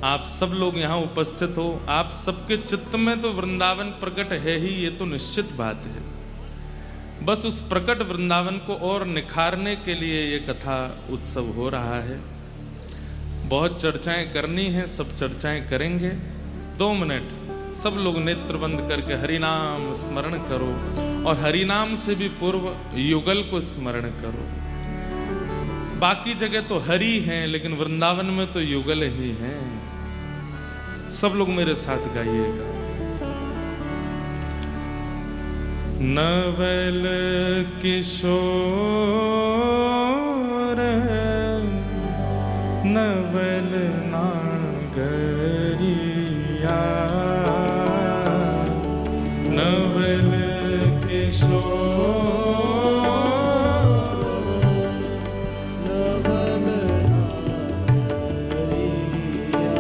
आप सब लोग यहाँ उपस्थित हो, आप सबके चित्त में तो वृंदावन प्रकट है ही, ये तो निश्चित बात है। बस उस प्रकट वृंदावन को और निखारने के लिए ये कथा उत्सव हो रहा है। बहुत चर्चाएं करनी है, सब चर्चाएं करेंगे। 2 मिनट सब लोग नेत्र बंद करके हरिनाम स्मरण करो, और हरिनाम से भी पूर्व युगल को स्मरण करो। बाकी जगह तो हरि हैं, लेकिन वृंदावन में तो युगल ही हैं। सब लोग मेरे साथ गाइएगा। नवल किशोर नवल नागरिया, नवल किशोर नवल नागरिया,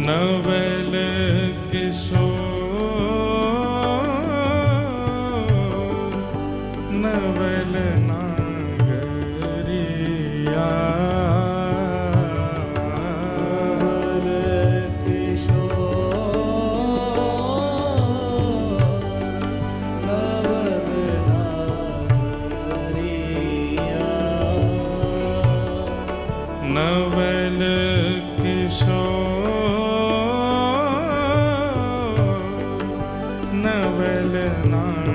नवल किशोर नवल नागरिया, नवल किशोर नवल नागरिया, नवल किशोर नवल नागरिया,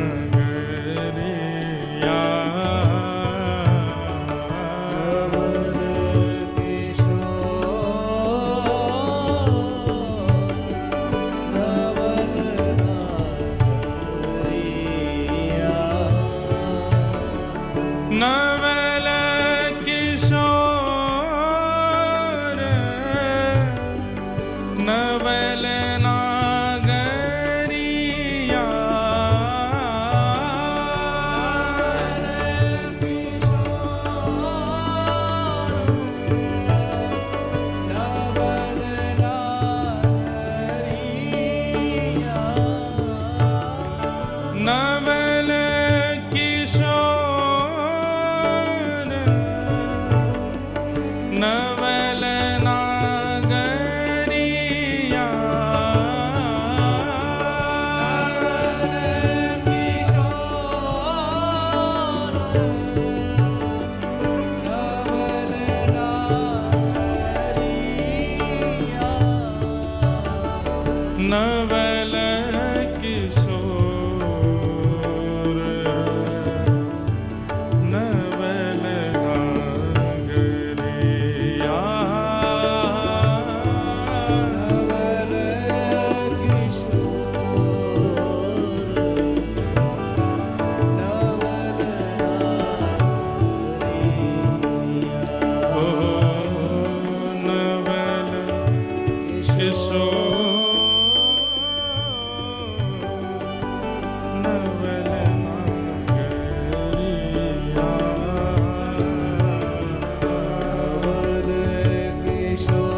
नवल किशोर नवल नागरिया, नवल किशोर नवल नागरिया, नवल किशोर नवल नागरिया, नवल किशोर नवल नागरिया, ओ नवल किशोर नवल नागरिया, नवल किशोर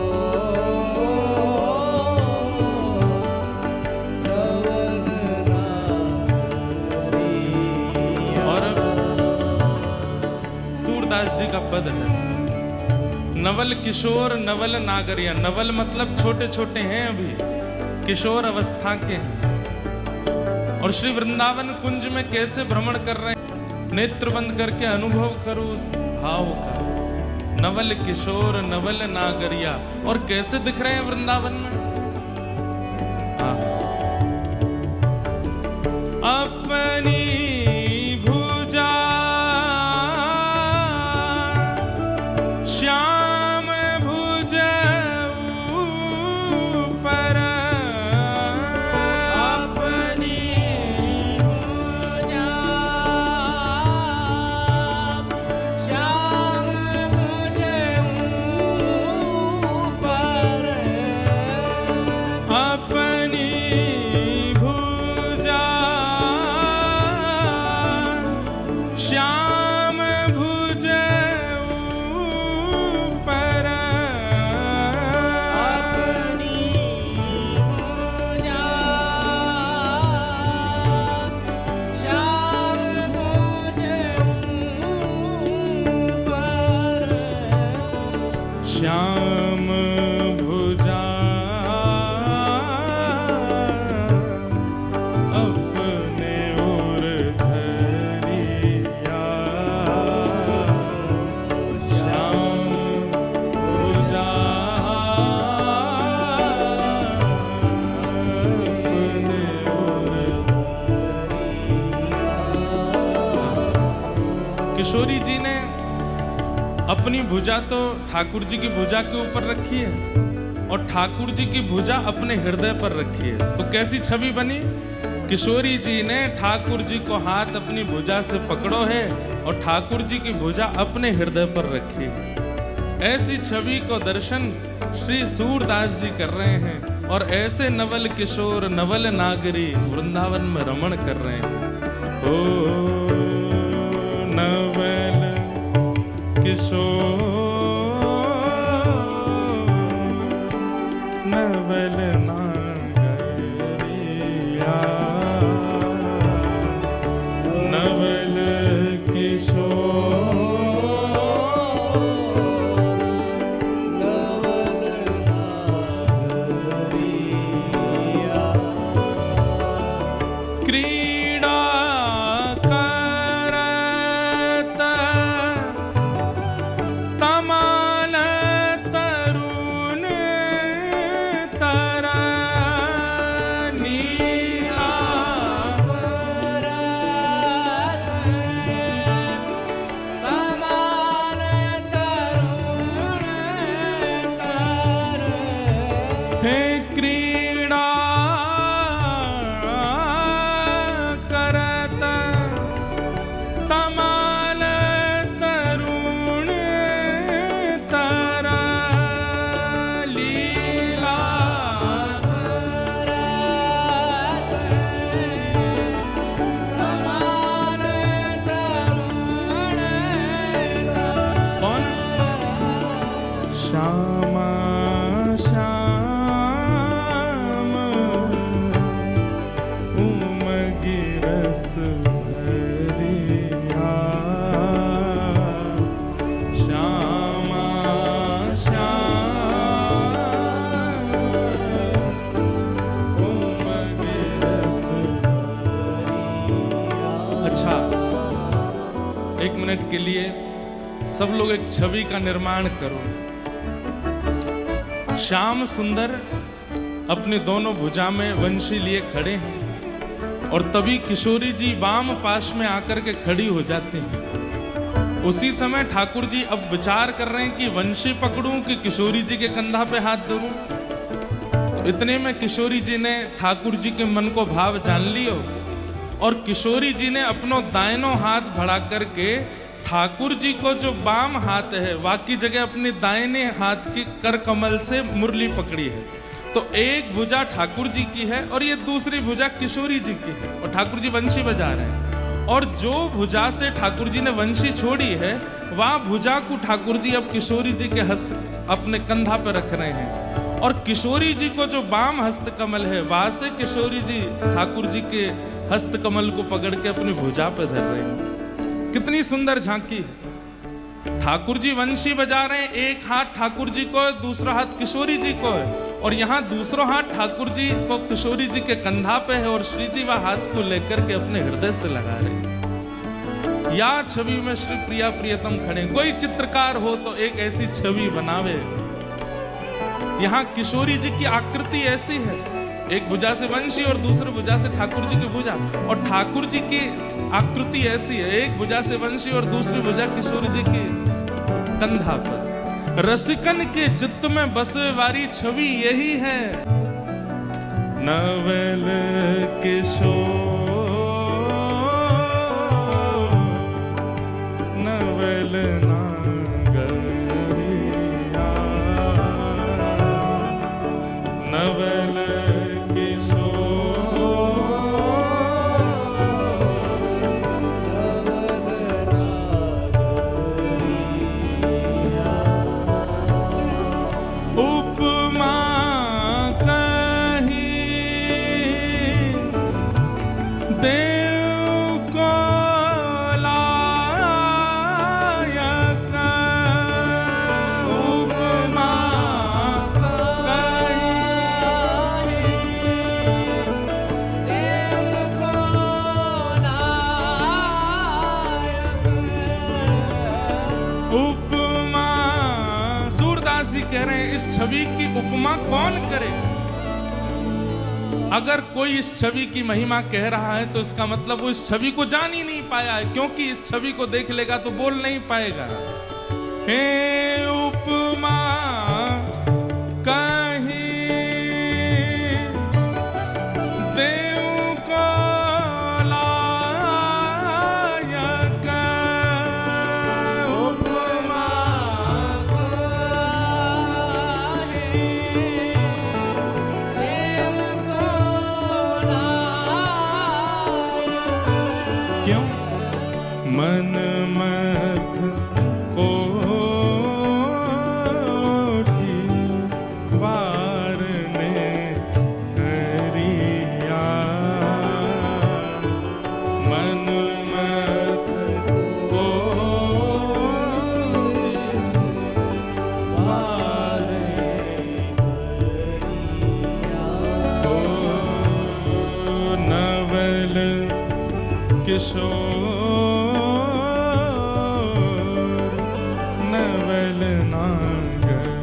नवल नागरिया। और सूरदास जी का पद है, नवल किशोर नवल नागरिया। नवल मतलब छोटे छोटे हैं, अभी किशोर अवस्था के हैं, और श्री वृंदावन कुंज में कैसे भ्रमण कर रहे हैं, नेत्र बंद करके अनुभव करो उस भाव का। नवल किशोर नवल नागरिया, और कैसे दिख रहे हैं वृंदावन में। अपनी भुजा श्याम भुज ऊपर, अपनी भुजा श्याम भुज ऊपर, अपनी श्याम भुजा अपने ओर धरिया, श्याम भुजा अपने ओर धरिया। किशोरी जी ने अपनी भुजा तो ठाकुर जी की भुजा के ऊपर रखी है और ठाकुर जी की भुजा अपने हृदय पर रखी है। तो कैसी छवि बनी? किशोरी जी ने ठाकुर जी को हाथ अपनी भुजा से पकड़ो है और ठाकुर जी की भुजा अपने हृदय पर रखी है। ऐसी छवि को दर्शन श्री सूरदास जी कर रहे हैं और ऐसे नवल किशोर नवल नागरी वृंदावन में रमण कर रहे हैं। ओ नवल किशोर नवल नागरिया, नवल किशोर नवल नागरिया। क्रीड़ा के लिए सब लोग एक छवि का निर्माण करो। श्याम सुंदर अपने दोनों भुजा में वंशी लिए खड़े हैं और तभी किशोरी जी वाम पाश में आकर के खड़ी हो जाती हैं। उसी समय ठाकुर जी अब विचार कर रहे हैं कि वंशी पकड़ूं कि किशोरी जी के कंधा पे हाथ धरूं। तो इतने में किशोरी जी ने ठाकुर जी के मन को भाव जान लियो और किशोरी जी ने अपनो दाहिनों हाथ बढ़ा करके ठाकुर जी को जो बाम हाथ है वाकी जगह अपने दाहिने हाथ की कर कमल से मुरली पकड़ी है। तो एक भुजा ठाकुर जी की है और ये दूसरी भुजा किशोरी जी की है और ठाकुर जी वंशी बजा रहे हैं। और जो भुजा से ठाकुर जी ने वंशी छोड़ी है वह भुजा को ठाकुर जी अब किशोरी जी के हस्त अपने कंधा पर रख रहे हैं और किशोरी जी को जो बाम हस्त कमल है वहां से किशोरी जी ठाकुर जी के हस्त कमल को पकड़ के अपनी भुजा पर धर रहे हैं। कितनी सुंदर झांकी है। ठाकुर जी वंशी बजा रहे हैं, एक हाथ ठाकुर जी को दूसरा हाथ किशोरी जी को है और यहाँ दूसरा हाथ ठाकुर जी को किशोरी जी के कंधा पे है और श्री जी वह हाथ को लेकर के अपने हृदय से लगा रहे हैं। या छवि में श्री प्रिया प्रियतम खड़े। कोई चित्रकार हो तो एक ऐसी छवि बनावे। यहाँ किशोरी जी की आकृति ऐसी है, एक भुजा से वंशी और दूसरी भुजा से ठाकुर जी की भुजा और ठाकुर जी की आकृति ऐसी है, एक भुजा से वंशी और दूसरी भुजा किशोरी जी की कंधा पर। रसिकन के चित्त में बसे वाली छवि यही है। नवल किशोर नवल नागरिया, नवल तुलसीदास जी कह रहे हैं इस छवि की उपमा कौन करे। अगर कोई इस छवि की महिमा कह रहा है तो इसका मतलब वो इस छवि को जान ही नहीं पाया है, क्योंकि इस छवि को देख लेगा तो बोल नहीं पाएगा। हे उपमा कहीं देव को लायक, उपमा क्यों मन मत कोठी वार ने करिया, मन मत कोठी वार ने करिया, नवल किशोर नवल नागरिया,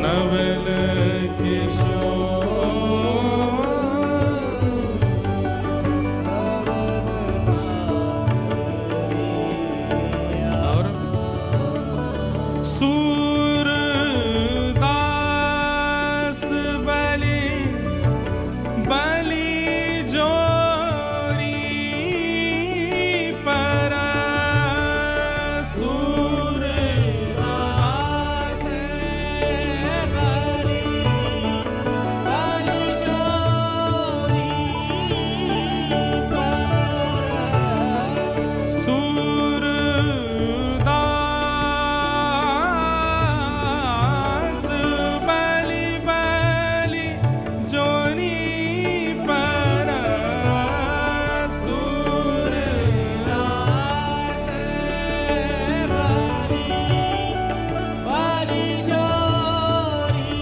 नवल किशोर और सूरदास बलि बलि जोरी पर, सूरदास बलि बलि जोरी पर, सूरदास बलि बलि जोरी पर, सूरदास बलि बलि जोरी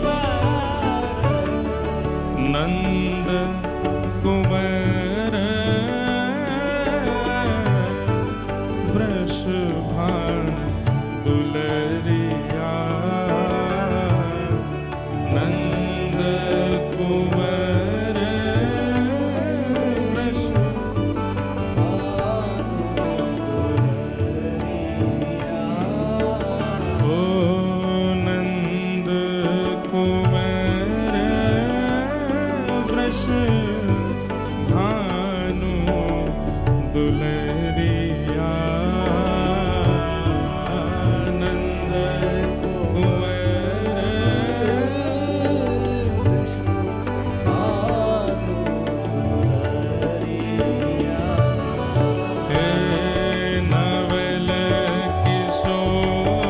पर, नंद कुंवर वृषभान दुलरिया, नंद कुंवर वृषभान दुलरिया, ओ नंद कुंवर वृषभानु दुलरिया, नंद कुंवर वृषभानु दुलरिया, हे नवल किशोर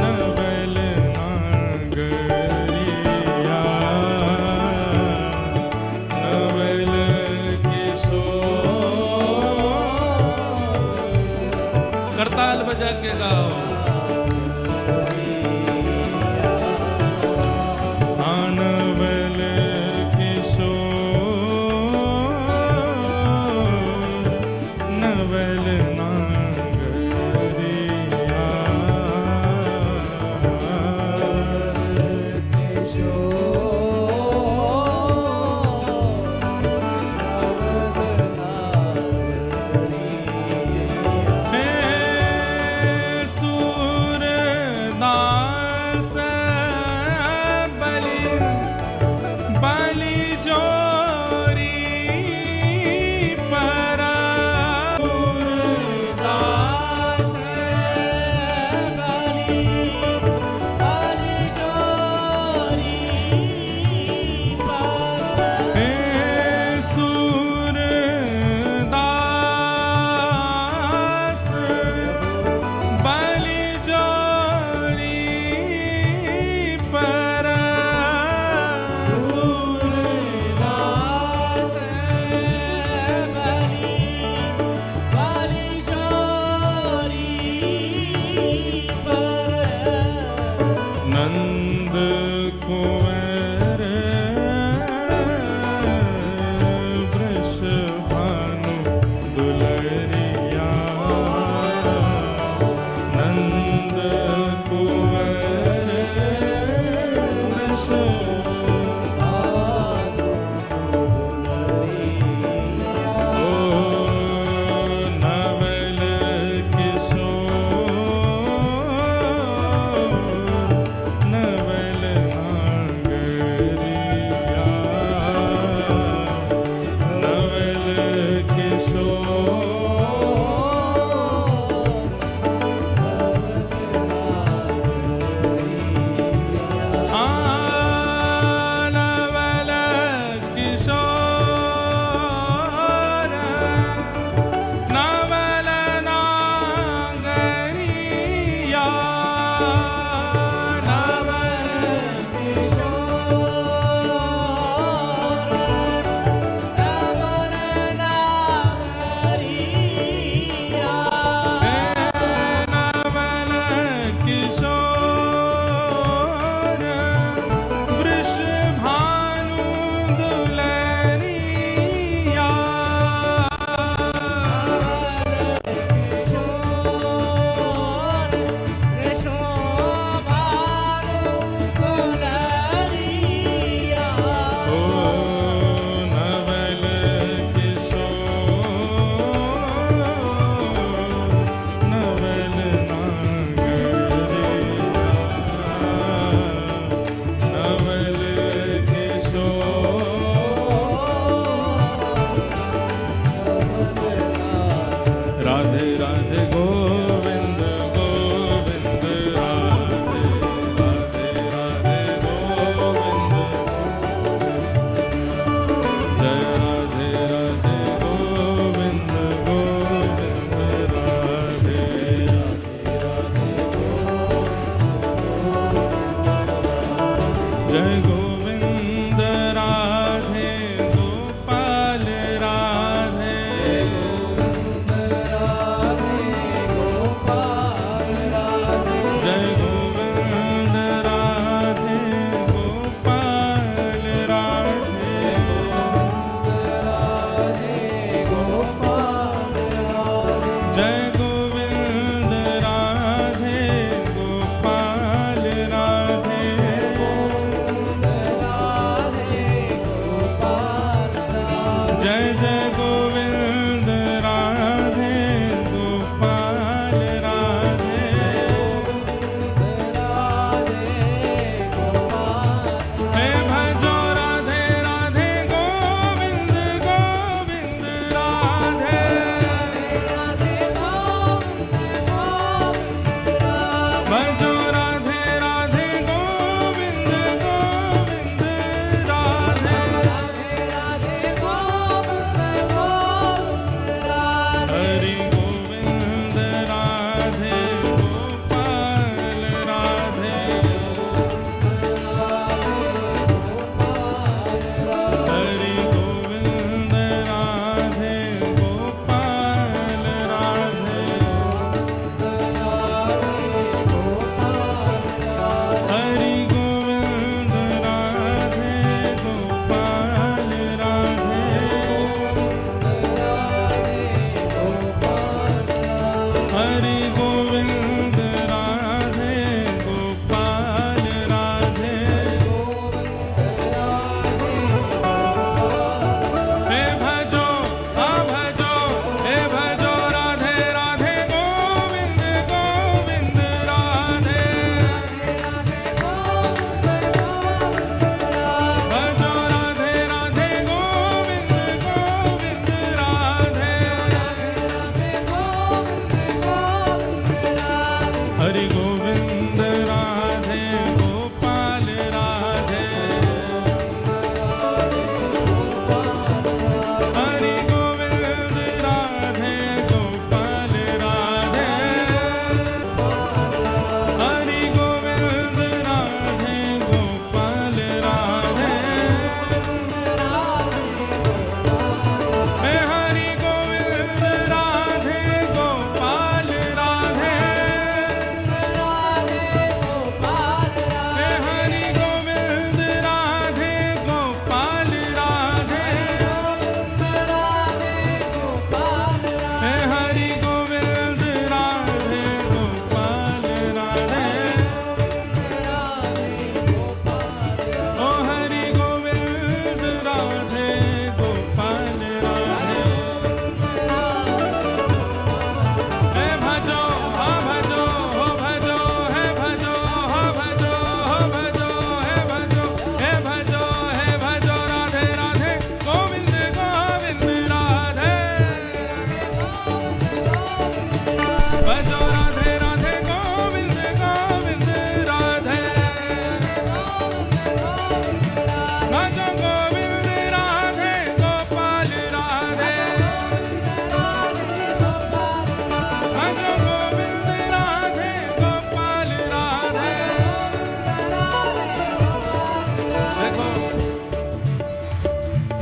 नवल नागरिया, नवल किशोर, करताल बजा के गाओ, नवल किशोर नवल नागरिया, हे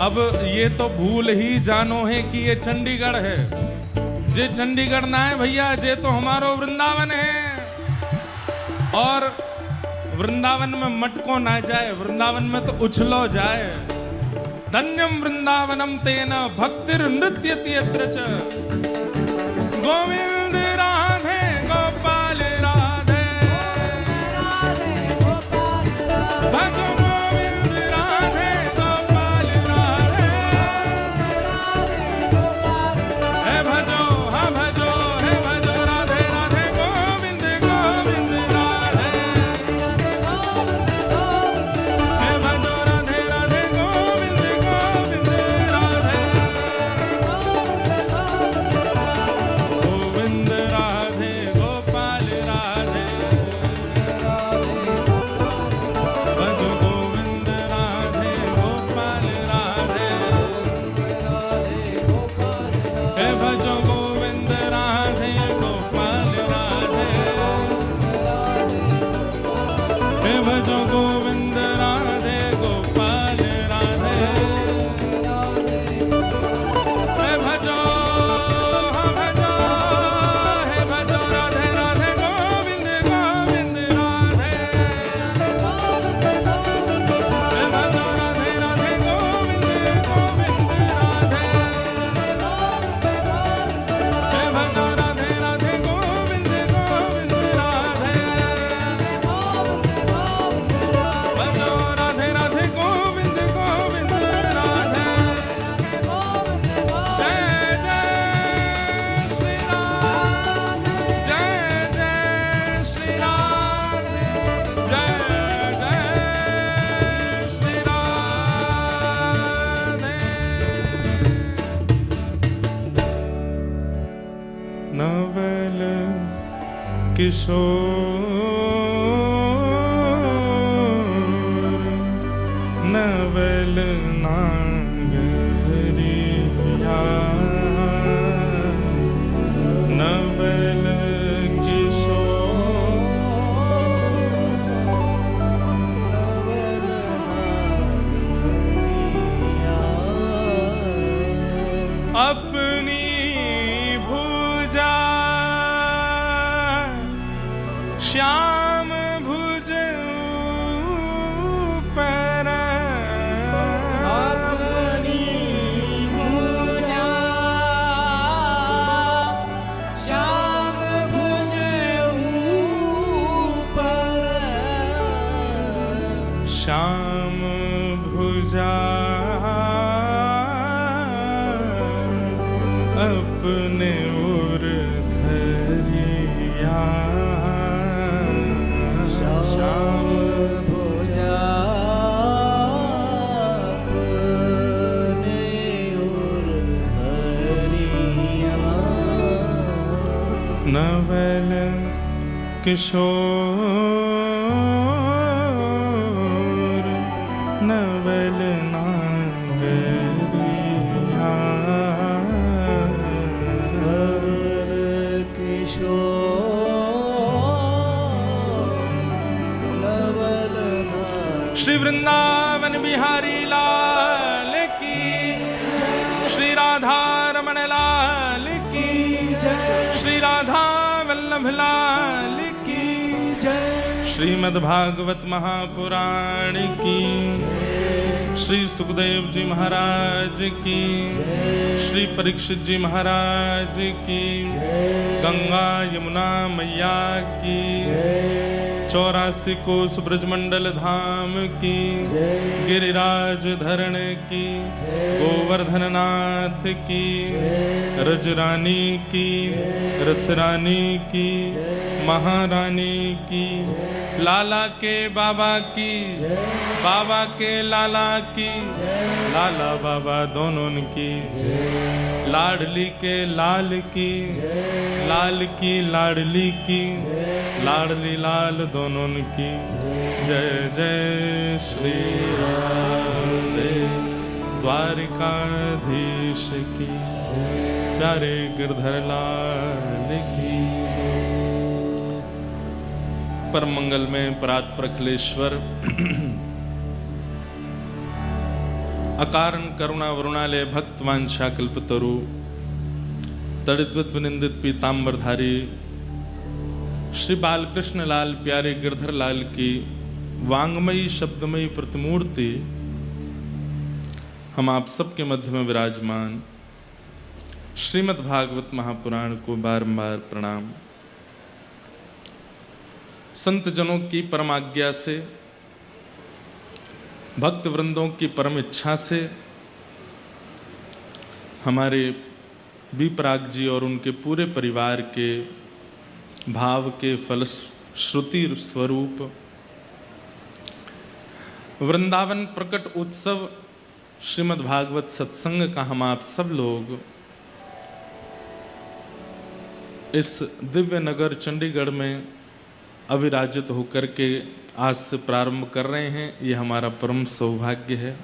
अब ये तो भूल ही जानो है कि ये चंडीगढ़ है। जे चंडीगढ़ ना है भैया, जे तो हमारो वृंदावन है। और वृंदावन में मटको ना जाए, वृंदावन में तो उछलो जाए। धन्यम वृंदावनम तेना भक्तिर नृत्यति यत्र च। गोविंद राधे गोपाल राधे, भजो गोविंद राधे गोपाल राधे। हे भजो, हाँ भजो, हे भजो राधे राधे गोविंद गोविंद राधे। हे भजो राधे राधे गोविंद गोविंद राधे। गोविंद राधे गोपाल राधे, भजो गोविंद राधे गोपाल राधे। हे भजो गोविंद राधे गोपाल राधे। हे भजो गोविंद राधे गोपाल राधे। हे भजो, हाँ भजो, हे भजो राधे राधे गोविंद गोविंद राधे। हे भजो राधे राधे गोविंद गोविंद राधे। हे भजो राधे राधे गोविंद गोविंद राधे। भजो राधे राधे गोविंद गोविंद राधे। जय जय श्री राम, जय जय श्री राम, जय जय श्री राधे। नवल किशोर, नवल नागरिया, नवल किशोर। अपनी भुजा श्याम भुज ऊपर, अपनी भुजा श्याम भुज ऊपर, श्याम भुजा अपने उर धरिया। श्याम भुजा अपने उर धरिया। नवल किशोर, नवल नागरिया। नवल किशोर, नवल नाग। श्री वृंदावन बिहारी लाल की, श्री राधा रमण लाल की, श्री राधा वल्लभ लाल की, श्रीमद् भागवत महापुराण की, श्री सुखदेव जी महाराज की, श्री परीक्षित जी महाराज की, गंगा यमुना मैया की, 84 कोस ब्रजमंडल धाम की, गिरिराज धरण की, गोवर्धन नाथ की, रजरानी की, रसरानी की, महारानी की, लाला के बाबा की, बाबा के लाला की, लाला बाबा दोनों की, लाडली के लाल की, लाल की लाडली की, लाडली लाल दोनों की। जय जय श्री राधे द्वारिकाधीश की, प्यारे गिरधर लाल की। परम मंगल में परात्पर अखिलेश्वर अकारण करुणा वरुणालय भक्त वांछा कल्पतरु तड़िद्वत विनिंदित पीताम्बरधारी श्री बालकृष्ण लाल प्यारे गिरधर लाल की वांगमयी शब्दमयी प्रतिमूर्ति हम आप सबके मध्य में विराजमान श्रीमद् भागवत महापुराण को बारंबार प्रणाम। संत जनों की परम आज्ञा से, भक्त वृंदों की परम इच्छा से हमारे विपराग जी और उनके पूरे परिवार के भाव के फलश्रुति स्वरूप वृंदावन प्रकट उत्सव श्रीमद् भागवत सत्संग का हम आप सब लोग इस दिव्य नगर चंडीगढ़ में अविराजित होकर के आज से प्रारंभ कर रहे हैं। ये हमारा परम सौभाग्य है।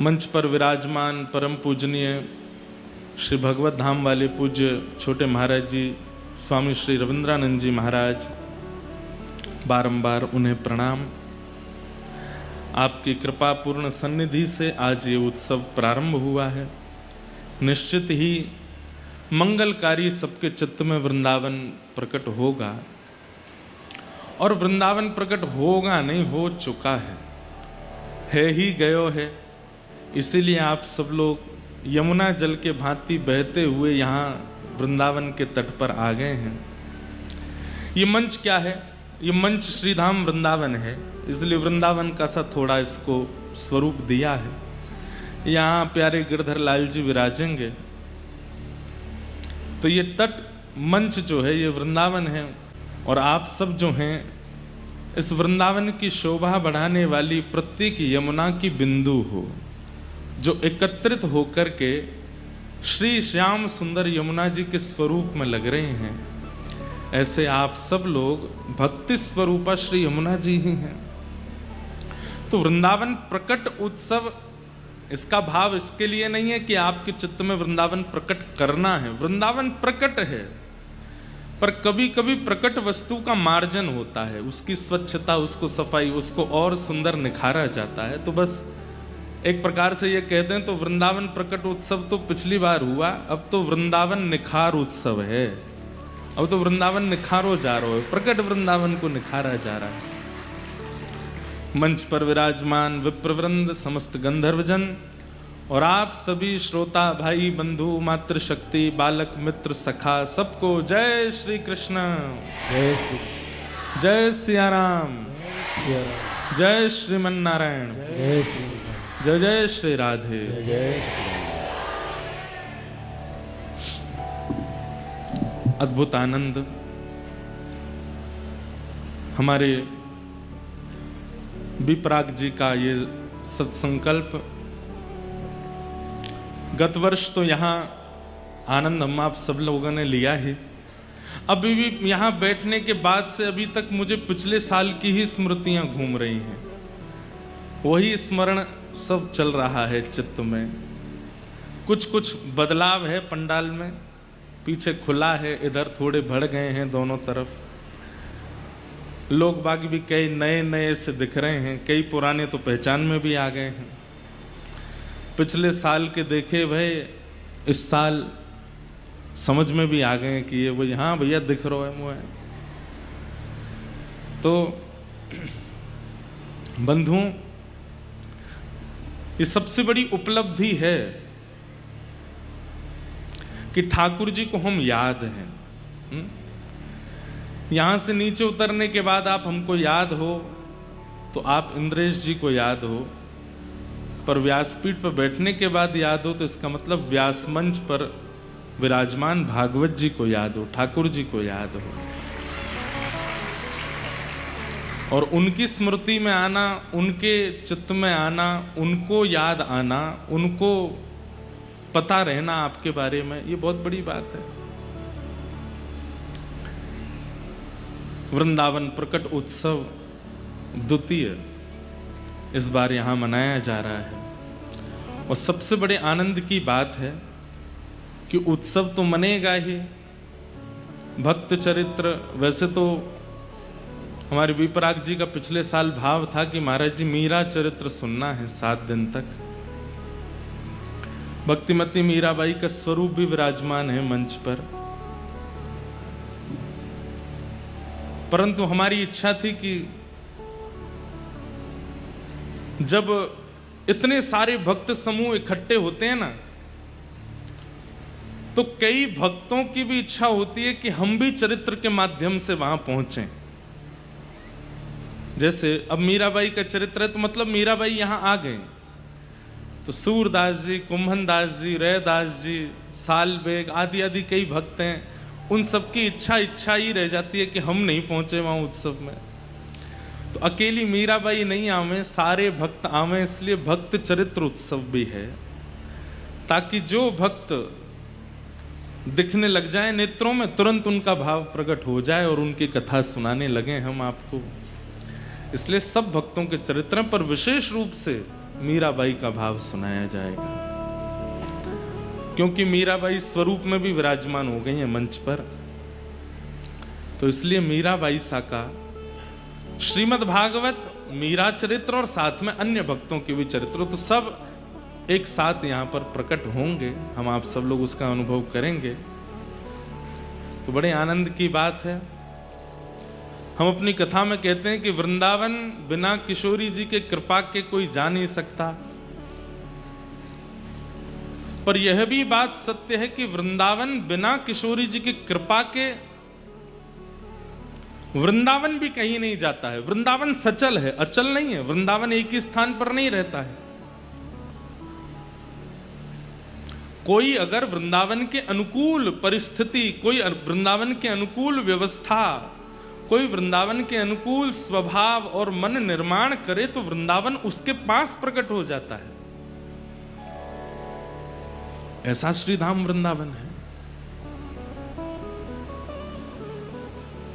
मंच पर विराजमान परम पूजनीय श्री भगवत धाम वाले पूज्य छोटे महाराज जी स्वामी श्री रविंद्रानंद जी महाराज, बारंबार उन्हें प्रणाम। आपकी कृपा पूर्ण सन्निधि से आज ये उत्सव प्रारंभ हुआ है। निश्चित ही मंगलकारी सबके चित्त में वृंदावन प्रकट होगा, और वृंदावन प्रकट होगा नहीं, हो चुका है ही गयो है। इसीलिए आप सब लोग यमुना जल के भांति बहते हुए यहाँ वृंदावन के तट पर आ गए हैं। ये मंच क्या है? ये मंच श्रीधाम वृंदावन है, इसलिए वृंदावन का सा थोड़ा इसको स्वरूप दिया है। यहाँ प्यारे गिरधर लाल जी विराजेंगे, तो ये तट मंच जो है ये वृंदावन है, और आप सब जो हैं इस वृंदावन की शोभा बढ़ाने वाली प्रत्येक यमुना की बिंदु हो, जो एकत्रित होकर के श्री श्याम सुंदर यमुना जी के स्वरूप में लग रहे हैं। ऐसे आप सब लोग भक्ति स्वरूपा श्री यमुना जी ही हैं। तो वृंदावन प्रकट उत्सव, इसका भाव इसके लिए नहीं है कि आपके चित्त में वृंदावन प्रकट करना है। वृंदावन प्रकट है, पर कभी कभी प्रकट वस्तु का मार्जन होता है, उसकी स्वच्छता, उसको सफाई, उसको और सुंदर निखारा जाता है। तो बस एक प्रकार से ये कहते हैं, तो वृंदावन प्रकट उत्सव तो पिछली बार हुआ, अब तो वृंदावन निखार उत्सव है। अब तो वृंदावन निखारो जा रहा है, प्रकट वृंदावन को निखारा जा रहा है। मंच पर विराजमान विप्रवृंद, समस्त गंधर्वजन और आप सभी श्रोता भाई बंधु मातृशक्ति बालक मित्र सखा, सबको जय श्री कृष्ण, जय श्री कृष्ण, जय सिया राम, सिया राम, जय श्रीमन नारायण, जय श्री राम, जय जय श्री राधे। जय श्री राम। अद्भुत आनंद हमारे विपराग जी का ये सत्संकल्प। गत वर्ष तो यहाँ आनंद हम आप सब लोगों ने लिया है। अभी भी यहाँ बैठने के बाद से अभी तक मुझे पिछले साल की ही स्मृतियां घूम रही हैं, वही स्मरण सब चल रहा है चित्त में। कुछ कुछ बदलाव है पंडाल में, पीछे खुला है, इधर थोड़े बढ़ गए हैं दोनों तरफ। लोग बाग भी कई नए नए से दिख रहे हैं, कई पुराने तो पहचान में भी आ गए हैं। पिछले साल के देखे भाई इस साल समझ में भी आ गए हैं कि ये वो, हाँ भैया दिख रहा है मुझे। तो बंधुओं, ये सबसे बड़ी उपलब्धि है कि ठाकुर जी को हम याद हैं। यहां से नीचे उतरने के बाद आप हमको याद हो तो आप इंद्रेश जी को याद हो, पर व्यासपीठ पर बैठने के बाद याद हो तो इसका मतलब व्यास मंच पर विराजमान भागवत जी को याद हो, ठाकुर जी को याद हो। और उनकी स्मृति में आना, उनके चित्त में आना, उनको याद आना, उनको पता रहना आपके बारे में, ये बहुत बड़ी बात है। वृंदावन प्रकट उत्सव द्वितीय इस बार यहाँ मनाया जा रहा है, और सबसे बड़े आनंद की बात है कि उत्सव तो मनेगा ही। भक्त चरित्र वैसे तो हमारे विपराग जी का पिछले साल भाव था कि महाराज जी मीरा चरित्र सुनना है 7 दिन तक। भक्तिमती मीराबाई का स्वरूप भी विराजमान है मंच पर, परंतु हमारी इच्छा थी कि जब इतने सारे भक्त समूह इकट्ठे होते हैं ना, तो कई भक्तों की भी इच्छा होती है कि हम भी चरित्र के माध्यम से वहां पहुंचें। जैसे अब मीराबाई का चरित्र है तो मतलब मीराबाई यहां आ गए, तो सूरदास जी, कुंभनदास जी, रैदास जी, सालबेग आदि आदि कई भक्त हैं, उन सबकी इच्छा ही रह जाती है कि हम नहीं पहुंचे वहां उत्सव में। तो अकेली मीराबाई नहीं आवे, सारे भक्त आवे, इसलिए भक्त चरित्र उत्सव भी है, ताकि जो भक्त दिखने लग जाए नेत्रों में, तुरंत उनका भाव प्रकट हो जाए और उनकी कथा सुनाने लगे हम आपको। इसलिए सब भक्तों के चरित्र पर विशेष रूप से मीराबाई का भाव सुनाया जाएगा, क्योंकि मीराबाई स्वरूप में भी विराजमान हो गई है मंच पर। तो इसलिए मीराबाई साका श्रीमद् भागवत, मीरा चरित्र और साथ में अन्य भक्तों के भी चरित्र, तो सब एक साथ यहां पर प्रकट होंगे। हम आप सब लोग उसका अनुभव करेंगे, तो बड़े आनंद की बात है। हम अपनी कथा में कहते हैं कि वृंदावन बिना किशोरी जी के कृपा के कोई जा नहीं सकता, पर यह भी बात सत्य है कि वृंदावन बिना किशोरी जी की कृपा के वृंदावन भी कहीं नहीं जाता है। वृंदावन सचल है, अचल नहीं है। वृंदावन एक ही स्थान पर नहीं रहता है। कोई अगर वृंदावन के अनुकूल परिस्थिति, कोई वृंदावन के अनुकूल व्यवस्था, कोई वृंदावन के अनुकूल स्वभाव और मन निर्माण करे, तो वृंदावन उसके पास प्रकट हो जाता है। ऐसा श्रीधाम वृंदावन है।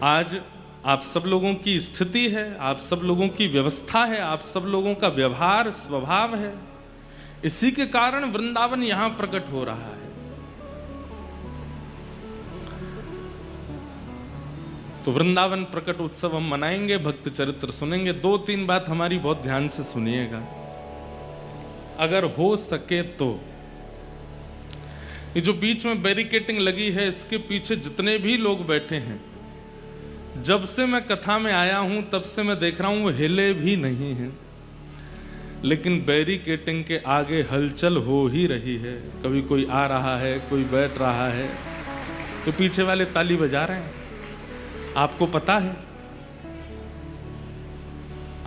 आज आप सब लोगों की स्थिति है, आप सब लोगों की व्यवस्था है, आप सब लोगों का व्यवहार स्वभाव है, इसी के कारण वृंदावन यहां प्रकट हो रहा है। तो वृंदावन प्रकट उत्सव हम मनाएंगे, भक्त चरित्र सुनेंगे। 2-3 बात हमारी बहुत ध्यान से सुनिएगा, अगर हो सके तो। ये जो बीच में बैरिकेटिंग लगी है, इसके पीछे जितने भी लोग बैठे हैं, जब से मैं कथा में आया हूं तब से मैं देख रहा हूं वो हिले भी नहीं हैं, लेकिन बैरिकेटिंग के आगे हलचल हो ही रही है। कभी कोई आ रहा है, कोई बैठ रहा है, तो पीछे वाले ताली बजा रहे हैं। आपको पता है,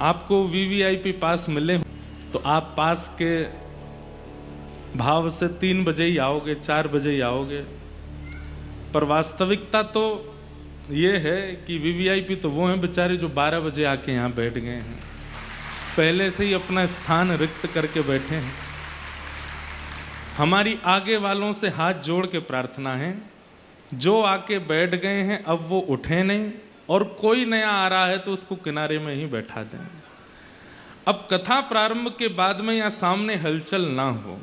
आपको वीवीआईपी पास मिले तो आप पास के भाव से 3 बजे ही आओगे, 4 बजे ही आओगे, पर वास्तविकता तो ये है कि वीवीआईपी तो वो हैं बेचारे जो 12 बजे आके यहाँ बैठ गए हैं, पहले से ही अपना स्थान रिक्त करके बैठे हैं। हमारी आगे वालों से हाथ जोड़ के प्रार्थना है, जो आके बैठ गए हैं अब वो उठे नहीं, और कोई नया आ रहा है तो उसको किनारे में ही बैठा दें। अब कथा प्रारंभ के बाद में या सामने हलचल ना हो,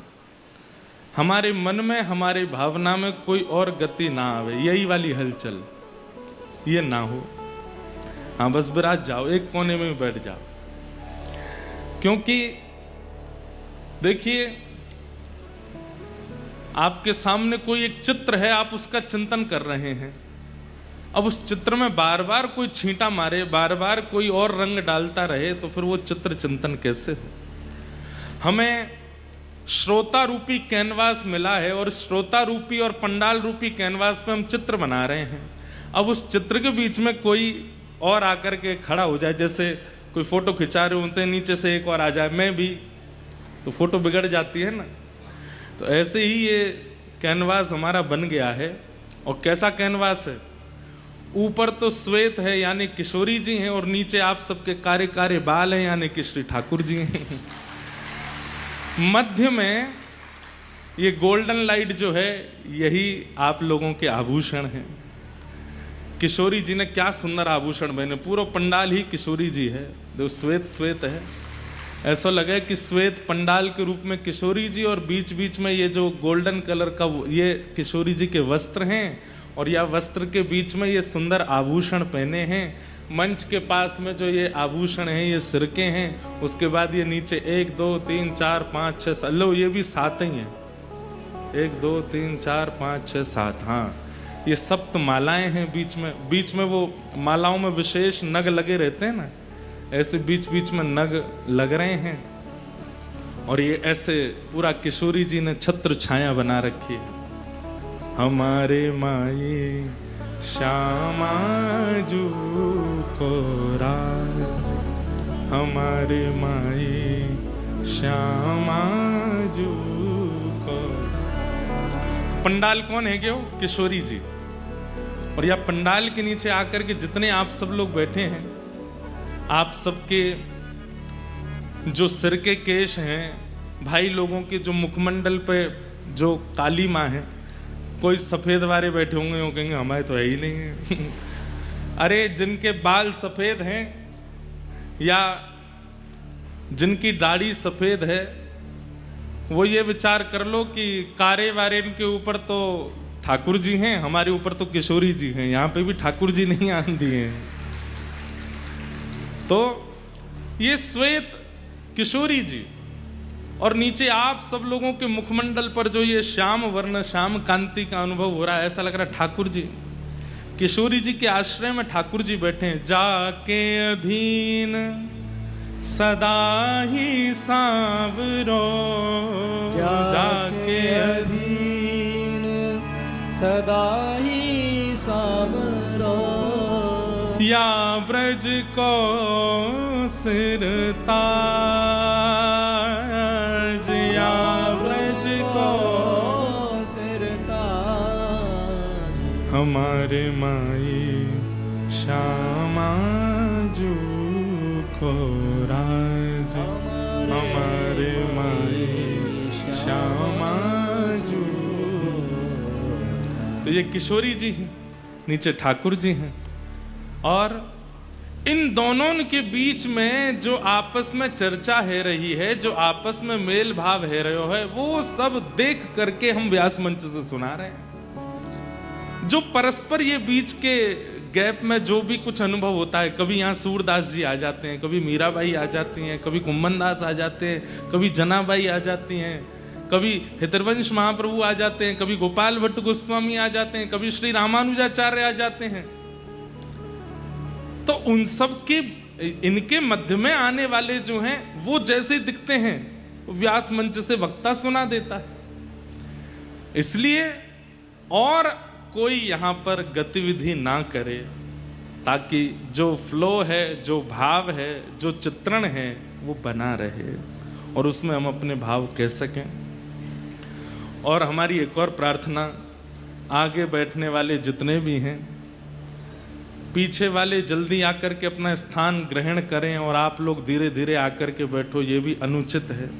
हमारे मन में, हमारे भावना में कोई और गति ना आवे, यही वाली हलचल ये ना हो। हाँ, बस विराज जाओ, एक कोने में बैठ जाओ। क्योंकि देखिए, आपके सामने कोई एक चित्र है, आप उसका चिंतन कर रहे हैं। अब उस चित्र में बार बार कोई छींटा मारे, बार बार कोई और रंग डालता रहे, तो फिर वो चित्र चिंतन कैसे हो। हमें श्रोता रूपी कैनवास मिला है, और श्रोता रूपी और पंडाल रूपी कैनवास पे हम चित्र बना रहे हैं। अब उस चित्र के बीच में कोई और आकर के खड़ा हो जाए, जैसे कोई फोटो खिंचा रहे होते हैं, नीचे से एक और आ जाए, मैं भी, तो फोटो बिगड़ जाती है ना। तो ऐसे ही ये कैनवास हमारा बन गया है। और कैसा कैनवास है, ऊपर तो श्वेत है यानी किशोरी जी हैं, और नीचे आप सबके कारे कारे बाल हैं यानी कि श्री ठाकुर जी हैं। मध्य में ये गोल्डन लाइट जो है, यही आप लोगों के आभूषण हैं। किशोरी जी ने क्या सुंदर आभूषण पहने, पूरा पंडाल ही किशोरी जी है, जो श्वेत श्वेत है। ऐसा लगे कि श्वेत पंडाल के रूप में किशोरी जी, और बीच बीच में ये जो गोल्डन कलर का ये किशोरी जी के वस्त्र हैं, और या वस्त्र के बीच में ये सुंदर आभूषण पहने हैं। मंच के पास में जो ये आभूषण हैं ये सिर के हैं। उसके बाद ये नीचे 1 2 3 4 5 6 7, लो ये भी 7 ही हैं। 1 2 3 4 5 6 7, हाँ ये सप्त मालाएं हैं। बीच में वो मालाओं में विशेष नग लगे रहते हैं ना, ऐसे बीच बीच में नग लग रहे हैं। और ये ऐसे पूरा किशोरी जी ने छत्र छाया बना रखी है। हमारे माई श्यामा जू को राज, हमारे माई श्यामा जू को। तो पंडाल कौन है क्यों? किशोरी जी। और यह पंडाल के नीचे आकर के जितने आप सब लोग बैठे हैं, आप सबके जो सिर के केश हैं, भाई लोगों के जो मुखमंडल पे जो काली माँ है, कोई सफेद वाले बैठे होंगे वो कहेंगे हमारे तो है ही नहीं है। अरे जिनके बाल सफेद हैं या जिनकी दाढ़ी सफेद है, वो ये विचार कर लो कि कारे वारे के ऊपर तो ठाकुर जी हैं, हमारे ऊपर तो किशोरी जी हैं। यहाँ पे भी ठाकुर जी नहीं आन दिए हैं। तो ये श्वेत किशोरी जी, और नीचे आप सब लोगों के मुखमंडल पर जो ये श्याम वर्ण, श्याम कांति का अनुभव हो रहा है, ऐसा लग रहा है ठाकुर जी, किशोरी जी के आश्रय में ठाकुर जी बैठे हैं। जाके अधीन सदा ही सांवरो, जाके अधीन सदा ही सांवरो, या ब्रज को सिरताज, या ब्रज को सिरताज, हमारे माई श्यामा जू को राज, हमारे माई श्यामा जू। तो ये किशोरी जी हैं, नीचे ठाकुर जी हैं। और इन दोनों के बीच में जो आपस में चर्चा है रही है, जो आपस में मेल भाव है रहे है, वो सब देख करके हम व्यास मंच से सुना रहे हैं। जो परस्पर ये बीच के गैप में जो भी कुछ अनुभव होता है, कभी यहाँ सूरदास जी आ जाते हैं, कभी मीराबाई आ जाती हैं, कभी कुंभन दास आ जाते हैं, कभी जनाबाई आ जाती हैं, कभी हितरवंश महाप्रभु आ जाते हैं, कभी गोपाल भट्ट गोस्वामी आ जाते हैं, कभी श्री रामानुजाचार्य आ जाते हैं। तो उन सब के इनके मध्य में आने वाले जो हैं वो जैसे दिखते हैं, व्यास मंच से वक्ता सुना देता है। इसलिए और कोई यहाँ पर गतिविधि ना करे, ताकि जो फ्लो है, जो भाव है, जो चित्रण है, वो बना रहे और उसमें हम अपने भाव कह सकें। और हमारी एक और प्रार्थना, आगे बैठने वाले जितने भी हैं, पीछे वाले जल्दी आकर के अपना स्थान ग्रहण करें और आप लोग धीरे धीरे आकर के बैठो, ये भी अनुचित है।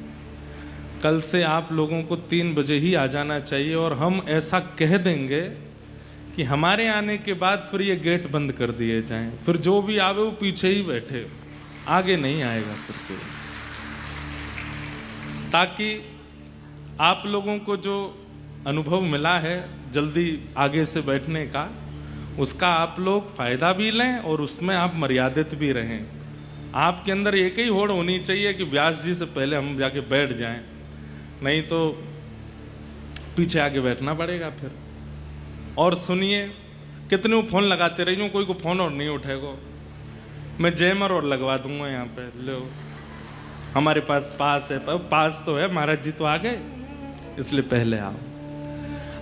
कल से आप लोगों को 3 बजे ही आ जाना चाहिए और हम ऐसा कह देंगे कि हमारे आने के बाद फिर ये गेट बंद कर दिए जाएं, फिर जो भी आवे वो पीछे ही बैठे, आगे नहीं आएगा फिर कोई। ताकि आप लोगों को जो अनुभव मिला है जल्दी आगे से बैठने का, उसका आप लोग फायदा भी लें और उसमें आप मर्यादित भी रहें। आपके अंदर एक ही होड़ होनी चाहिए कि व्यास जी से पहले हम जाके बैठ जाएं, नहीं तो पीछे आके बैठना पड़ेगा फिर। और सुनिए, कितने फोन लगाते रहिए, कोई को फोन और नहीं उठेगा, मैं जैमर और लगवा दूंगा यहाँ पे। लो हमारे पास पास है, पास तो है, महाराज जी तो आ गए, इसलिए पहले आओ।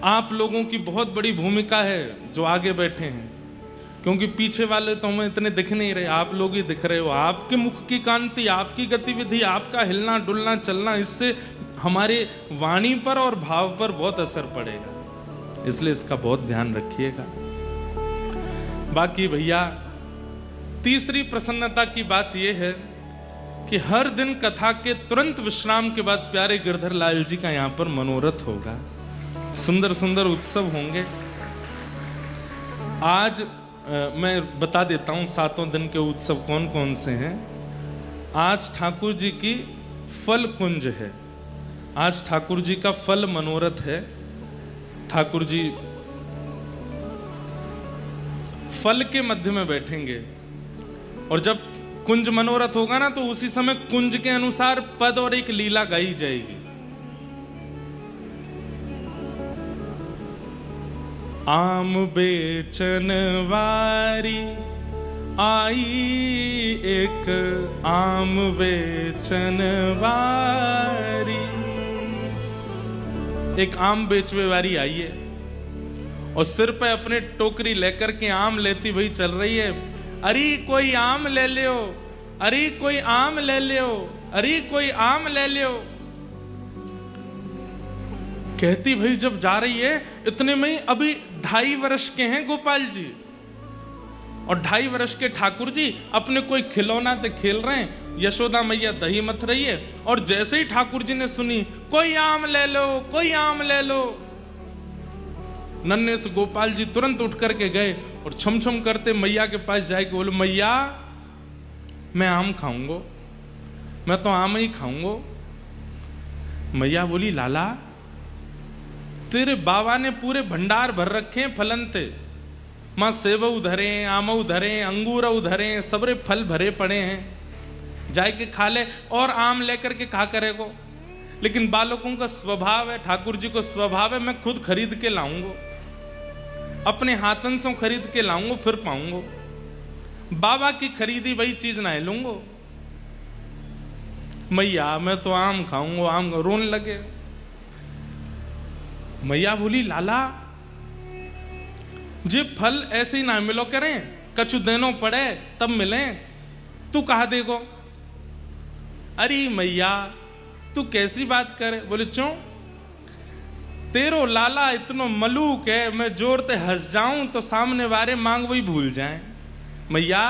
आप लोगों की बहुत बड़ी भूमिका है जो आगे बैठे हैं, क्योंकि पीछे वाले तो हमें इतने दिख नहीं रहे, आप लोग ही दिख रहे हो। आपके मुख की कांति, आपकी गतिविधि, आपका हिलना डुलना चलना, इससे हमारे वाणी पर और भाव पर बहुत असर पड़ेगा, इसलिए इसका बहुत ध्यान रखिएगा। बाकी भैया, तीसरी प्रसन्नता की बात यह है कि हर दिन कथा के तुरंत विश्राम के बाद प्यारे गिरधर लाल जी का यहाँ पर मनोरथ होगा, सुंदर सुंदर उत्सव होंगे। आज मैं बता देता हूँ 7 दिन के उत्सव कौन कौन से हैं। आज ठाकुर जी की फल कुंज है, आज ठाकुर जी का फल मनोरथ है। ठाकुर जी फल के मध्य में बैठेंगे, और जब कुंज मनोरथ होगा ना, तो उसी समय कुंज के अनुसार पद और एक लीला गाई जाएगी। आम बेचन वारी आई, एक आम बेचन वारी। एक आम बेचवे वारी आई है और सिर पे अपने टोकरी लेकर के आम लेती भाई चल रही है। अरे कोई आम ले लियो, अरे कोई आम ले लियो, अरे कोई आम ले लियो, कहती भाई जब जा रही है। इतने में ही अभी 2.5 वर्ष के हैं गोपाल जी, और 2.5 वर्ष के ठाकुर जी अपने कोई खिलौना ते खेल रहे हैं। यशोदा मैया दही मथ रही है, और जैसे ही ठाकुर जी ने सुनी कोई आम ले लो, कोई आम ले लो, नन्हे से गोपाल जी तुरंत उठ करके गए और छम छम करते मैया के पास जाके बोले, मैया मैं आम खाऊंगा, मैं तो आम ही खाऊंगा। मैया बोली, लाला तेरे बाबा ने पूरे भंडार भर रखे हैं फलन ते, मां सेब उधरे, आम उधरे, अंगूर उधरे, सबरे फल भरे पड़े हैं, जाए के खा ले। और आम लेकर के खा करेगो? लेकिन बालकों का स्वभाव है, ठाकुर जी को स्वभाव है, मैं खुद खरीद के लाऊंगा, अपने हाथन से खरीद के लाऊंगा, फिर पाऊंगा। बाबा की खरीदी वही चीज ना लूंगा। मैया मैं तो आम खाऊंगा, आम रोने लगे। मैया बोली, लाला जे फल ऐसे ही ना मिलो करें, कछु देनो पड़े तब मिले, तू कहा देगो? अरे मैया तू कैसी बात करे? बोले क्यों? तेरो लाला इतनो मलूक है, मैं जोर ते हंस जाऊं तो सामने वाले मांग वही भूल जाएं। मैया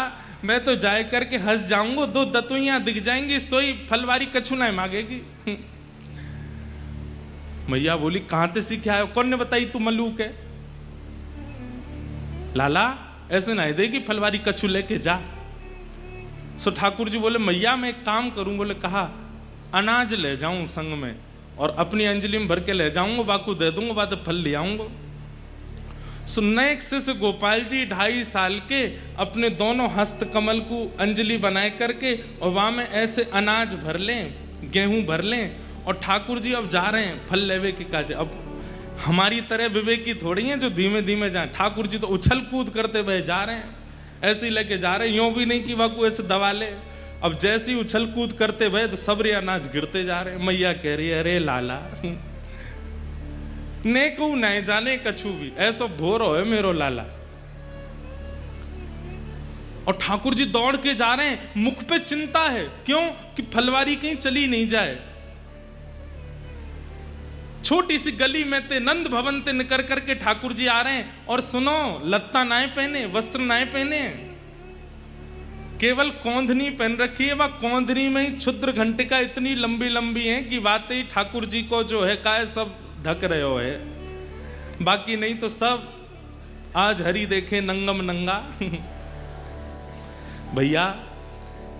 मैं तो जाए करके हंस जाऊंगा, 2 दतुइयां दिख जाएंगी, सोई फलवारी कछु ना मांगेगी। मैया बोली, कहां ते सीखा है? कौन ने बताई तू मलूक है? लाला ऐसे ना देगी फलवारी कछु लेके जा। सो ठाकुर जी बोले, मैया मैं एक काम करूं। बोले कहा, अनाज ले जाऊं संग में, और अपनी अंजलि में भर के ले जाऊंगा, बाकू दे दूंगा, बाद फल ले आऊंगा। सो नेक्स्ट से गोपाल जी 2.5 साल के अपने दोनों हस्त कमल को अंजलि बनाए करके, और वहां में ऐसे अनाज भर लें, गेहूं भर लें, और ठाकुर जी अब जा रहे हैं फल लेवे के काज। अब हमारी तरह विवेकी थोड़ी हैं जो धीमे धीमे जाए, ठाकुर जी तो उछल कूद करते हुए जा रहे हैं, ऐसे ही लेके जा रहे हैं, यूं भी नहीं कि वाकू ऐसे दबा ले। अब जैसे ही उछल कूद करते हुए तो सबरे अनाज गिरते जा रहे हैं। मैया कह रही है, अरे लाला ने को नहीं जाने कछु भी, ऐसा भोरो है मेरो लाला। और ठाकुर जी दौड़ के जा रहे हैं, मुख पे चिंता है, क्यों कि फलवारी कहीं चली नहीं जाए। छोटी सी गली में ते नंद भवन ते निकर करके ठाकुर जी आ रहे हैं, और सुनो लत्ता नाए पहने, वस्त्र नाए पहने, केवल कौंधनी पहन रखी है। वह कौंधनी में ही क्षुद्र घंटिका इतनी लंबी लंबी है कि वाकई ठाकुर जी को जो है काय सब ढक रहे हो है, बाकी नहीं तो सब आज हरि देखे नंगम नंगा। भैया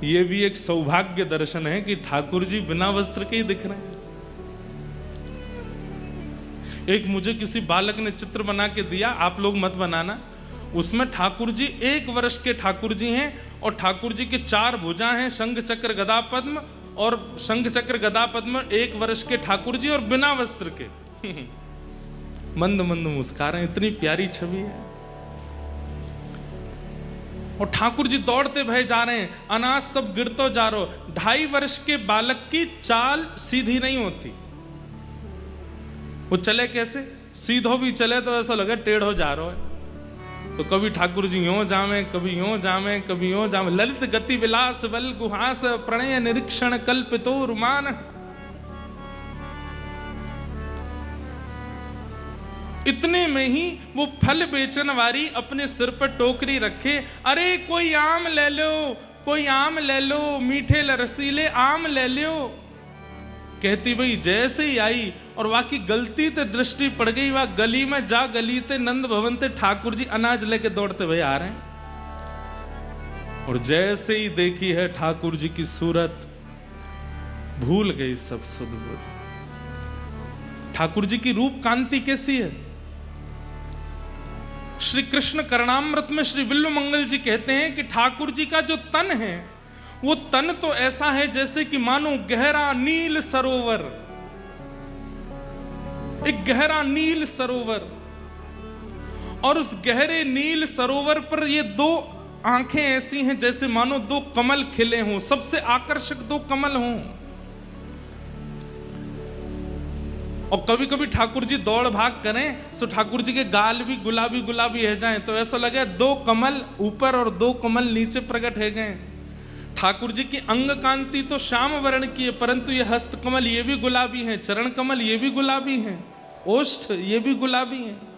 ये भी एक सौभाग्य दर्शन है कि ठाकुर जी बिना वस्त्र के ही दिख रहे हैं। एक मुझे किसी बालक ने चित्र बना के दिया, आप लोग मत बनाना। उसमें ठाकुर जी 1 वर्ष के ठाकुर जी हैं, और ठाकुर जी के 4 भुजा हैं, शंख चक्र गदा पद्म, और शंख चक्र गदा पद्म 1 वर्ष के ठाकुर जी और बिना वस्त्र के। मंद मंद मुस्कुरा रहे हैं, इतनी प्यारी छवि है। और ठाकुर जी दौड़ते भय जा रहे हैं, अनाज सब गिरतो जा रहा। 2.5 वर्ष के बालक की चाल सीधी नहीं होती। वो चले कैसे? सीधो भी चले तो ऐसा लगे टेढ़ो जा रहा है। तो कभी ठाकुर जी यूं जामे, कभी यूं जामे, कभी यूं जामे। ललित गति विलास बल गुहास प्रणय निरीक्षण कल्पितो रुमान। इतने में ही वो फल बेचन वाली अपने सिर पर टोकरी रखे, अरे कोई आम ले लो, कोई आम ले लो, मीठे रसीले आम ले लो। कहती भाई जैसे ही आई, और वाकई गलती ते दृष्टि पड़ गई, वह गली में जा गली ते नंद भवन ते ठाकुर जी अनाज लेके दौड़ते हुए आ रहे हैं। और जैसे ही देखी है ठाकुर जी की सूरत, भूल गई सब सुध बुध। ठाकुर जी की रूप कांति कैसी है? श्री कृष्ण करणामृत में श्री विल्व मंगल जी कहते हैं कि ठाकुर जी का जो तन है वो तन तो ऐसा है जैसे कि मानो गहरा नील सरोवर, एक गहरा नील सरोवर, और उस गहरे नील सरोवर पर ये दो आंखें ऐसी हैं जैसे मानो दो कमल खिले हों, सबसे आकर्षक दो कमल हों। और कभी कभी ठाकुर जी दौड़ भाग करें तो ठाकुर जी के गाल भी गुलाबी गुलाबी है जाएं तो ऐसा लगे दो कमल ऊपर और दो कमल नीचे प्रकट है गए। ठाकुर जी की अंग कांति तो श्याम वर्ण की है, परंतु ये हस्त कमल ये भी गुलाबी हैं, चरण कमल ये भी गुलाबी हैं, ओष्ठ ये भी गुलाबी हैं।